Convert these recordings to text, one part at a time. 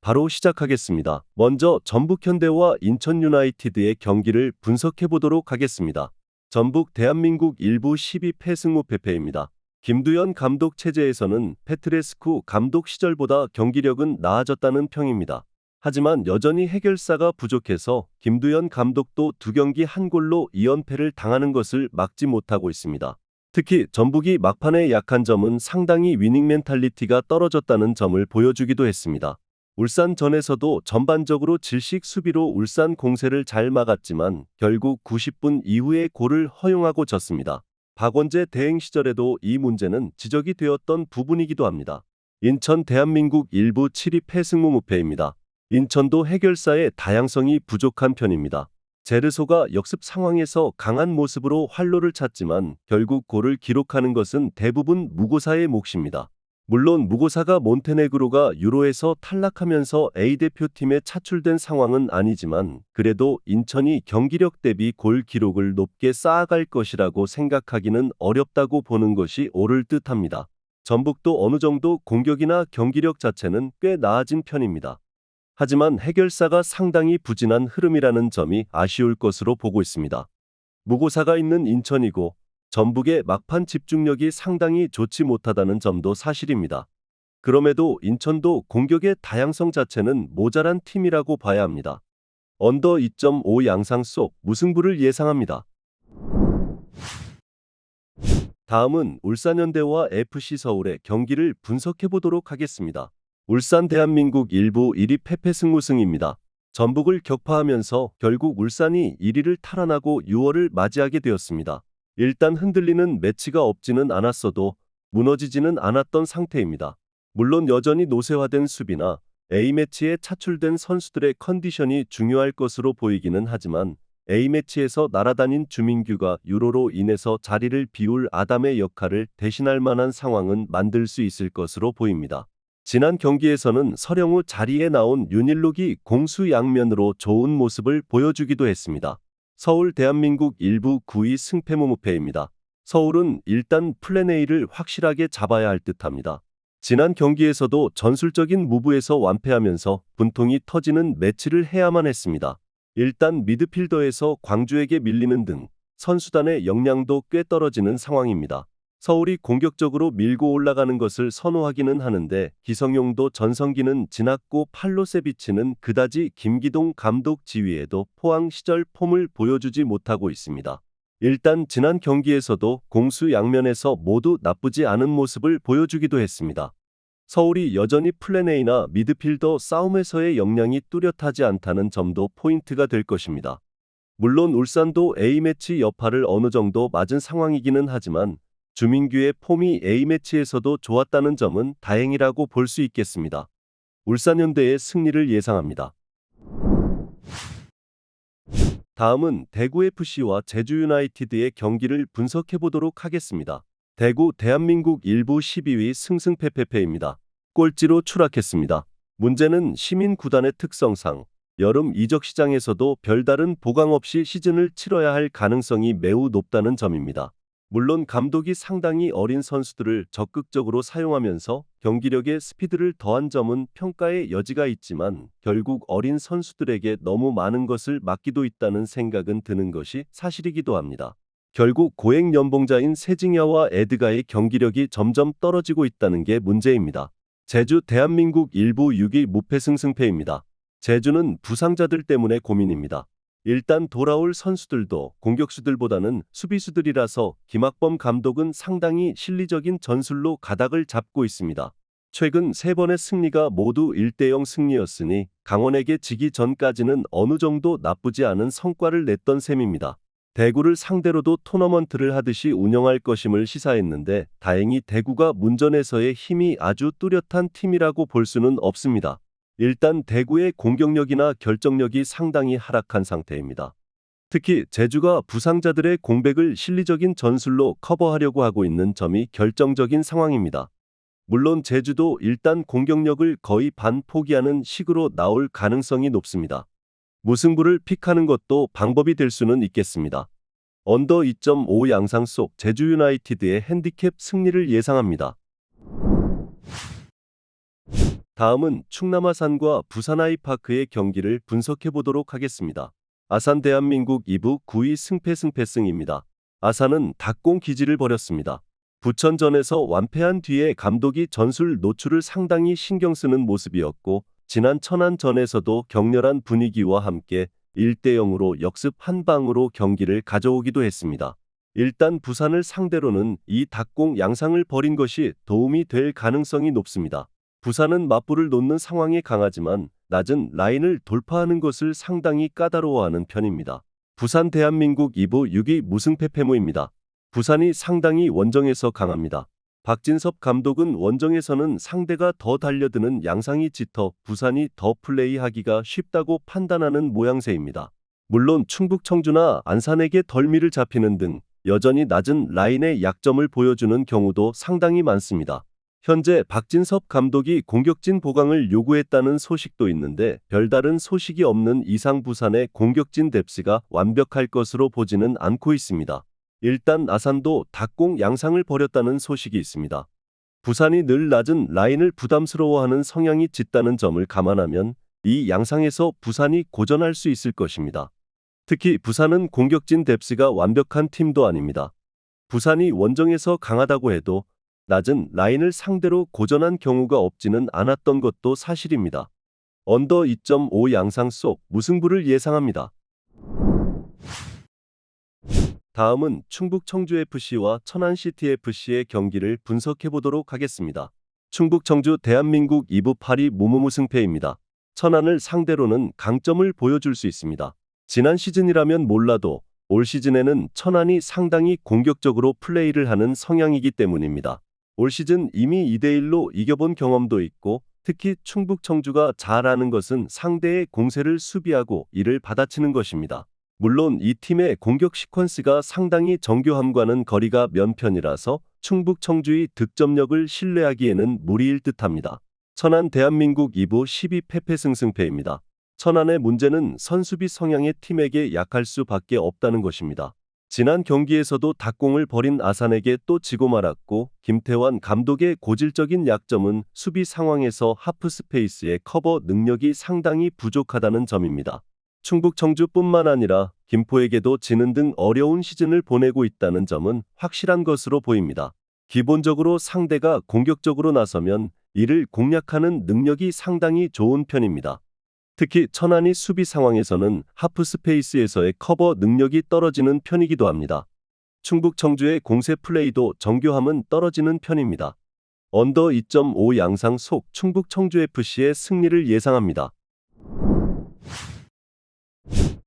바로 시작하겠습니다. 먼저 전북현대와 인천 유나이티드의 경기를 분석해 보도록 하겠습니다. 전북 대한민국 1부 12패 승무패패입니다. 김두현 감독 체제에서는 페트레스쿠 감독 시절보다 경기력은 나아졌다는 평입니다. 하지만 여전히 해결사가 부족해서 김두현 감독도 2경기 1골로 2연패를 당하는 것을 막지 못하고 있습니다. 특히 전북이 막판에 약한 점은 상당히 위닝 멘탈리티가 떨어졌다는 점을 보여주기도 했습니다. 울산전에서도 전반적으로 질식 수비로 울산 공세를 잘 막았지만 결국 90분 이후에 골을 허용하고 졌습니다. 박원재 대행 시절에도 이 문제는 지적이 되었던 부분이기도 합니다. 인천 대한민국 1부 7위패 승무무패입니다. 인천도 해결사의 다양성이 부족한 편입니다. 제르소가 역습 상황에서 강한 모습으로 활로를 찾지만 결국 골을 기록하는 것은 대부분 무고사의 몫입니다. 물론 무고사가 몬테네그로가 유로에서 탈락하면서 A대표팀에 차출된 상황은 아니지만 그래도 인천이 경기력 대비 골 기록을 높게 쌓아갈 것이라고 생각하기는 어렵다고 보는 것이 옳을 듯합니다. 전북도 어느 정도 공격이나 경기력 자체는 꽤 나아진 편입니다. 하지만 해결사가 상당히 부진한 흐름이라는 점이 아쉬울 것으로 보고 있습니다. 무고사가 있는 인천이고 전북의 막판 집중력이 상당히 좋지 못하다는 점도 사실입니다. 그럼에도 인천도 공격의 다양성 자체는 모자란 팀이라고 봐야 합니다. 언더 2.5 양상 속 무승부를 예상합니다. 다음은 울산현대와 FC서울의 경기를 분석해 보도록 하겠습니다. 울산 대한민국 1부 1위 패패 승무승입니다. 전북을 격파하면서 결국 울산이 1위를 탈환하고 6월을 맞이하게 되었습니다. 일단 흔들리는 매치가 없지는 않았어도 무너지지는 않았던 상태입니다. 물론 여전히 노쇠화된 수비나 A매치에 차출된 선수들의 컨디션이 중요할 것으로 보이기는 하지만 A매치에서 날아다닌 주민규가 유로로 인해서 자리를 비울 아담의 역할을 대신할 만한 상황은 만들 수 있을 것으로 보입니다. 지난 경기에서는 서령우 자리에 나온 윤일록이 공수양면으로 좋은 모습을 보여주기도 했습니다. 서울 대한민국 1부 9위 승패무무패입니다. 서울은 일단 플랜 A를 확실하게 잡아야 할 듯합니다. 지난 경기에서도 전술적인 무브에서 완패하면서 분통이 터지는 매치를 해야만 했습니다. 일단 미드필더에서 광주에게 밀리는 등 선수단의 역량도 꽤 떨어지는 상황입니다. 서울이 공격적으로 밀고 올라가는 것을 선호하기는 하는데 기성용도 전성기는 지났고 팔로세비치는 그다지 김기동 감독 지휘에도 포항 시절 폼을 보여주지 못하고 있습니다. 일단 지난 경기에서도 공수 양면에서 모두 나쁘지 않은 모습을 보여주기도 했습니다. 서울이 여전히 플랜 A나 미드필더 싸움에서의 역량이 뚜렷하지 않다는 점도 포인트가 될 것입니다. 물론 울산도 A매치 여파를 어느 정도 맞은 상황이기는 하지만 주민규의 폼이 A매치에서도 좋았다는 점은 다행이라고 볼 수 있겠습니다. 울산현대의 승리를 예상합니다. 다음은 대구FC와 제주유나이티드의 경기를 분석해 보도록 하겠습니다. 대구 대한민국 1부 12위 승승패패패입니다. 꼴찌로 추락했습니다. 문제는 시민구단의 특성상 여름 이적 시장에서도 별다른 보강 없이 시즌을 치러야 할 가능성이 매우 높다는 점입니다. 물론 감독이 상당히 어린 선수들을 적극적으로 사용하면서 경기력에 스피드를 더한 점은 평가의 여지가 있지만 결국 어린 선수들에게 너무 많은 것을 맡기도 있다는 생각은 드는 것이 사실이기도 합니다. 결국 고액 연봉자인 세징야와 에드가의 경기력이 점점 떨어지고 있다는 게 문제입니다. 제주 대한민국 1부 6위 무패승승패입니다. 제주는 부상자들 때문에 고민입니다. 일단 돌아올 선수들도 공격수들보다는 수비수들이라서 김학범 감독은 상당히 실리적인 전술로 가닥을 잡고 있습니다. 최근 3번의 승리가 모두 1대0 승리였으니 강원에게 지기 전까지는 어느 정도 나쁘지 않은 성과를 냈던 셈입니다. 대구를 상대로도 토너먼트를 하듯이 운영할 것임을 시사했는데 다행히 대구가 문전에서의 힘이 아주 뚜렷한 팀이라고 볼 수는 없습니다. 일단 대구의 공격력이나 결정력이 상당히 하락한 상태입니다. 특히 제주가 부상자들의 공백을 실리적인 전술로 커버하려고 하고 있는 점이 결정적인 상황입니다. 물론 제주도 일단 공격력을 거의 반 포기하는 식으로 나올 가능성이 높습니다. 무승부를 픽하는 것도 방법이 될 수는 있겠습니다. 언더 2.5 양상 속 제주유나이티드의 핸디캡 승리를 예상합니다. 다음은 충남 아산과 부산 아이파크의 경기를 분석해 보도록 하겠습니다. 아산 대한민국 2부 9위 승패승입니다. 아산은 닭공 기지를 벌였습니다. 부천전에서 완패한 뒤에 감독이 전술 노출을 상당히 신경 쓰는 모습이었고 지난 천안전에서도 격렬한 분위기와 함께 1대 0으로 역습 한 방으로 경기를 가져오기도 했습니다. 일단 부산을 상대로는 이 닭공 양상을 벌인 것이 도움이 될 가능성이 높습니다. 부산은 맞불을 놓는 상황에 강하지만 낮은 라인을 돌파하는 것을 상당히 까다로워하는 편입니다. 부산 대한민국 2부 6위 무승패 패무입니다. 부산이 상당히 원정에서 강합니다. 박진섭 감독은 원정에서는 상대가 더 달려드는 양상이 짙어 부산이 더 플레이하기가 쉽다고 판단하는 모양새입니다. 물론 충북 청주나 안산에게 덜미를 잡히는 등 여전히 낮은 라인의 약점을 보여주는 경우도 상당히 많습니다. 현재 박진섭 감독이 공격진 보강을 요구했다는 소식도 있는데 별다른 소식이 없는 이상 부산의 공격진 뎁스가 완벽할 것으로 보지는 않고 있습니다. 일단 아산도 닭공 양상을 벌였다는 소식이 있습니다. 부산이 늘 낮은 라인을 부담스러워하는 성향이 짙다는 점을 감안하면 이 양상에서 부산이 고전할 수 있을 것입니다. 특히 부산은 공격진 뎁스가 완벽한 팀도 아닙니다. 부산이 원정에서 강하다고 해도 낮은 라인을 상대로 고전한 경우가 없지는 않았던 것도 사실입니다. 언더 2.5 양상 속 무승부를 예상합니다. 다음은 충북 청주FC와 천안CTFC의 경기를 분석해 보도록 하겠습니다. 충북 청주 대한민국 2부 8위 무무무승패입니다. 천안을 상대로는 강점을 보여줄 수 있습니다. 지난 시즌이라면 몰라도 올 시즌에는 천안이 상당히 공격적으로 플레이를 하는 성향이기 때문입니다. 올 시즌 이미 2대1로 이겨본 경험도 있고 특히 충북 청주가 잘하는 것은 상대의 공세를 수비하고 이를 받아치는 것입니다. 물론 이 팀의 공격 시퀀스가 상당히 정교함과는 거리가 먼 편이라서 충북 청주의 득점력을 신뢰하기에는 무리일 듯합니다. 천안 대한민국 2부 12 패패승승패입니다. 천안의 문제는 선수비 성향의 팀에게 약할 수밖에 없다는 것입니다. 지난 경기에서도 닭공을 벌인 아산에게 또 지고 말았고 김태환 감독의 고질적인 약점은 수비 상황에서 하프 스페이스의 커버 능력이 상당히 부족하다는 점입니다. 충북 청주뿐만 아니라 김포에게도 지는 등 어려운 시즌을 보내고 있다는 점은 확실한 것으로 보입니다. 기본적으로 상대가 공격적으로 나서면 이를 공략하는 능력이 상당히 좋은 편입니다. 특히 천안이 수비 상황에서는 하프 스페이스에서의 커버 능력이 떨어지는 편이기도 합니다. 충북 청주의 공세 플레이도 정교함은 떨어지는 편입니다. 언더 2.5 양상 속 충북 청주FC의 승리를 예상합니다.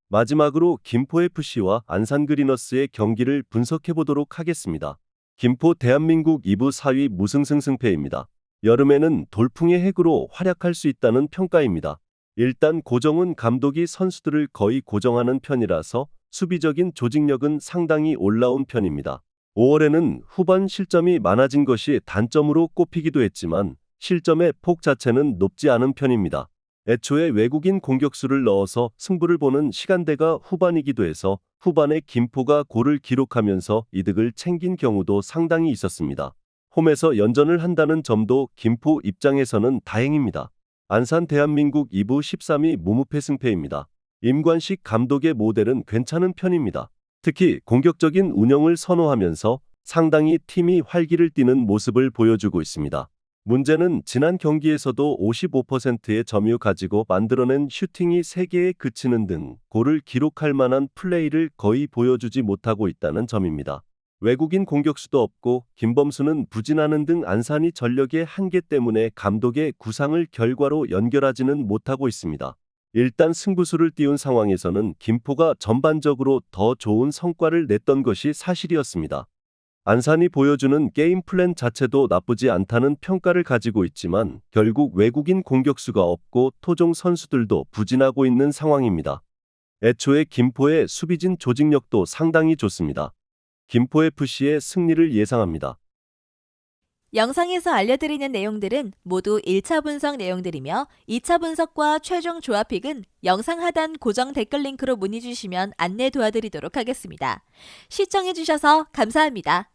마지막으로 김포FC와 안산그리너스의 경기를 분석해 보도록 하겠습니다. 김포 대한민국 2부 4위 무승승승패입니다. 여름에는 돌풍의 핵으로 활약할 수 있다는 평가입니다. 일단 고정훈 감독이 선수들을 거의 고정하는 편이라서 수비적인 조직력은 상당히 올라온 편입니다. 5월에는 후반 실점이 많아진 것이 단점으로 꼽히기도 했지만 실점의 폭 자체는 높지 않은 편입니다. 애초에 외국인 공격수를 넣어서 승부를 보는 시간대가 후반이기도 해서 후반에 김포가 골을 기록하면서 이득을 챙긴 경우도 상당히 있었습니다. 홈에서 연전을 한다는 점도 김포 입장에서는 다행입니다. 안산 대한민국 2부 13위 무무패승패입니다. 임관식 감독의 모델은 괜찮은 편입니다. 특히 공격적인 운영을 선호하면서 상당히 팀이 활기를 띠는 모습을 보여주고 있습니다. 문제는 지난 경기에서도 55%의 점유 가지고 만들어낸 슈팅이 3개에 그치는 등 골을 기록할 만한 플레이를 거의 보여주지 못하고 있다는 점입니다. 외국인 공격수도 없고 김범수는 부진하는 등 안산이 전력의 한계 때문에 감독의 구상을 결과로 연결하지는 못하고 있습니다. 일단 승부수를 띄운 상황에서는 김포가 전반적으로 더 좋은 성과를 냈던 것이 사실이었습니다. 안산이 보여주는 게임 플랜 자체도 나쁘지 않다는 평가를 가지고 있지만 결국 외국인 공격수가 없고 토종 선수들도 부진하고 있는 상황입니다. 애초에 김포의 수비진 조직력도 상당히 좋습니다. 김포FC의 승리를 예상합니다. 영상에서 알려드리는 내용들은 모두 1차 분석 내용들이며 2차 분석과 최종 조합픽은 영상 하단 고정 댓글 링크로 문의 주시면 안내 도와드리도록 하겠습니다. 시청해주셔서 감사합니다.